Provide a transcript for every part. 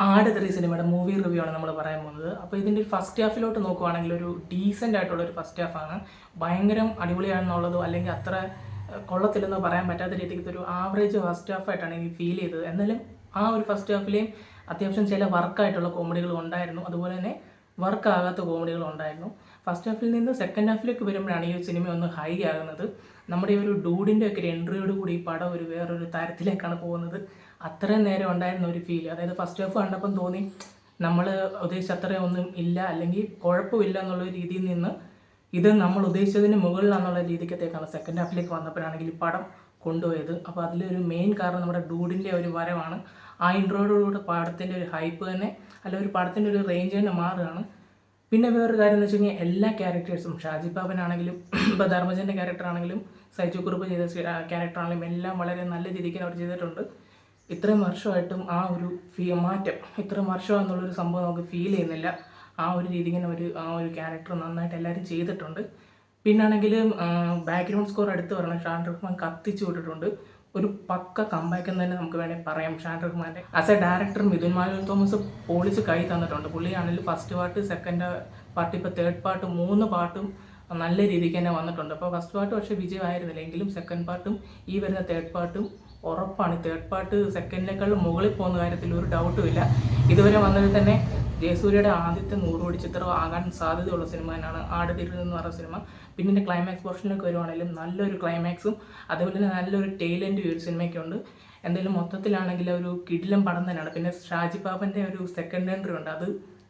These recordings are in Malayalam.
ആട് 3 സിനിമയുടെ മൂവി റിവ്യൂ ആണ് നമ്മൾ പറയാൻ പോകുന്നത്. അപ്പോൾ ഇതിൻ്റെ ഫസ്റ്റ് ഹാഫിലോട്ട് നോക്കുവാണെങ്കിൽ ഒരു ഡീസൻ്റ് ആയിട്ടുള്ള ഒരു ഫസ്റ്റ് ഹാഫാണ്. ഭയങ്കര അടിപൊളിയാണെന്നുള്ളതോ അല്ലെങ്കിൽ അത്ര കൊള്ളത്തില്ലെന്നോ പറയാൻ പറ്റാത്ത രീതിക്ക് ഒരു ആവറേജ് ഫസ്റ്റ് ഹാഫായിട്ടാണ് എനിക്ക് ഫീൽ ചെയ്തത്. എന്നാലും ആ ഒരു ഫസ്റ്റ് ഹാഫിലെയും അത്യാവശ്യം ചില വർക്കായിട്ടുള്ള കോമഡികൾ ഉണ്ടായിരുന്നു. അതുപോലെ തന്നെ വർക്കാകാത്ത കോമഡികൾ ഉണ്ടായിരുന്നു. ഫസ്റ്റ് ഹാഫിൽ നിന്ന് സെക്കൻഡ് ഹാഫിലേക്ക് വരുമ്പോഴാണ് ഈ സിനിമ ഒന്ന് ഹൈ ആകുന്നത്. നമ്മുടെ ഈ ഒരു ഡൂഡിൻ്റെ ഒക്കെ ഒരു എൻട്രിയോട് കൂടി ഈ പടം ഒരു വേറൊരു തരത്തിലേക്കാണ് പോകുന്നത്. അത്രയും നേരം ഉണ്ടായിരുന്ന ഒരു ഫീൽ, അതായത് ഫസ്റ്റ് ഹാഫ് കണ്ടപ്പം തോന്നി നമ്മൾ ഉദ്ദേശിച്ച അത്രയും ഒന്നും ഇല്ല അല്ലെങ്കിൽ കുഴപ്പമില്ല എന്നുള്ള രീതിയിൽ നിന്ന് ഇത് നമ്മൾ ഉദ്ദേശിച്ചതിന് മുകളിലാണെന്നുള്ള രീതിക്കത്തേക്കാണ് സെക്കൻഡ് ഹാഫിലേക്ക് വന്നപ്പോഴാണെങ്കിൽ ഈ പടം കൊണ്ടുപോയത്. അപ്പോൾ അതിലൊരു മെയിൻ കാരണം നമ്മുടെ ഡൂഡിൻ്റെ ഒരു വരവാണ്. ആ ഇൻട്രോയോടുകൂടെ പടത്തിൻ്റെ ഒരു ഹൈപ്പ് തന്നെ അല്ല ഒരു പടത്തിൻ്റെ ഒരു റേഞ്ച് തന്നെ മാറുകയാണ്. പിന്നെ വേറൊരു കാര്യം എന്ന് വെച്ച് കഴിഞ്ഞാൽ എല്ലാ ക്യാരക്ടേഴ്സും ഷാജി പാപ്പനാണെങ്കിലും ഇപ്പോൾ ധർമ്മജൻ്റെ ക്യാരക്ടറാണെങ്കിലും സൈജു കുറുപ്പ് ചെയ്ത ക്യാരക്ടറാണെങ്കിലും എല്ലാം വളരെ നല്ല രീതിക്ക് അവർ ചെയ്തിട്ടുണ്ട്. ഇത്രയും വർഷമായിട്ടും ആ ഒരു മാറ്റം ഇത്രയും വർഷം എന്നുള്ളൊരു സംഭവം നമുക്ക് ഫീൽ ചെയ്യുന്നില്ല. ആ ഒരു രീതിക്ക് തന്നെ ആ ഒരു ക്യാരക്ടർ നന്നായിട്ട് എല്ലാവരും ചെയ്തിട്ടുണ്ട്. പിന്നാണെങ്കിലും ബാക്ക്ഗ്രൗണ്ട് സ്കോർ എടുത്ത് പറയണം, ഷാൻ റഹ്മാൻ കത്തിച്ചു വിട്ടിട്ടുണ്ട്. ഒരു പക്ക കമ്പാക്ക് എന്ന് തന്നെ നമുക്ക് വേണമെങ്കിൽ പറയാം ഷാൻ റഹ്മാൻ്റെ. As a director Midhun Manuel Thomas പൊളിച്ച് കൈ തന്നിട്ടുണ്ട്. പുള്ളിയാണെങ്കിൽ ഫസ്റ്റ് പാർട്ട്, സെക്കൻഡ് പാർട്ട്, ഇപ്പോൾ തേർഡ് പാർട്ട് 3 പാർട്ടും നല്ല രീതിക്ക് തന്നെ വന്നിട്ടുണ്ട്. അപ്പോൾ ഫസ്റ്റ് പാർട്ട് പക്ഷേ വിജയമായിരുന്നില്ല എങ്കിലും സെക്കൻഡ് പാർട്ടും ഈ വരുന്ന തേർഡ് പാർട്ടും ഉറപ്പാണ്. തേർഡ് പാർട്ട് സെക്കൻഡിനേക്കാളും മുകളിൽ പോകുന്ന കാര്യത്തിൽ ഒരു ഡൗട്ടും ഇല്ല. ഇതുവരെ വന്നതിൽ തന്നെ ജയസൂര്യയുടെ ആദ്യത്തെ 100 കോടി ചിത്രം ആകാൻ സാധ്യതയുള്ള സിനിമ തന്നെയാണ് ആട് തിരി എന്ന് പറയുന്ന സിനിമ. പിന്നെ ഇതിൻ്റെ ക്ലൈമാക്സ് പോർഷനിലേക്ക് വരുവാണെങ്കിലും നല്ലൊരു ക്ലൈമാക്സും അതുപോലെ തന്നെ നല്ലൊരു ടൈലൻറ്റും ഈ ഒരു സിനിമയ്ക്കുണ്ട്. എന്തായാലും മൊത്തത്തിലാണെങ്കിൽ ഒരു കിടിലം പടം തന്നെയാണ്. പിന്നെ ഷാജി പാപ്പൻ്റെ ഒരു സെക്കൻഡ് എൻട്രി ഉണ്ട്, അത്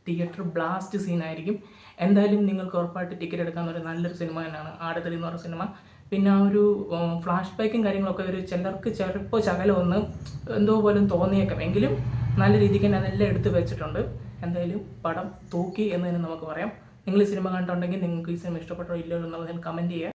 തിയേറ്റർ ബ്ലാസ്റ്റ് സീനായിരിക്കും. എന്തായാലും നിങ്ങൾക്ക് ഉറപ്പായിട്ട് ടിക്കറ്റ് എടുക്കാവുന്ന ഒരു നല്ലൊരു സിനിമ തന്നെയാണ് ആട് തിരി എന്ന് പറയുന്ന സിനിമ. പിന്നെ ആ ഒരു ഫ്ലാഷ് ബാക്കും കാര്യങ്ങളൊക്കെ ഒരു ചിലർക്ക് ചിലപ്പോൾ ശകലം ഒന്ന് എന്തോ പോലും തോന്നിയേക്കാം, എങ്കിലും നല്ല രീതിക്ക് തന്നെ അതെല്ലാം എടുത്ത് വെച്ചിട്ടുണ്ട്. എന്തായാലും പടം തൂക്കി എന്ന് തന്നെ നമുക്ക് പറയാം. നിങ്ങൾ ഈ സിനിമ കണ്ടിട്ടുണ്ടെങ്കിൽ നിങ്ങൾക്ക് ഈ സിനിമ ഇഷ്ടപ്പെട്ടോ ഇല്ലയോ എന്നുള്ളത് കമൻറ്റ് ചെയ്യുക.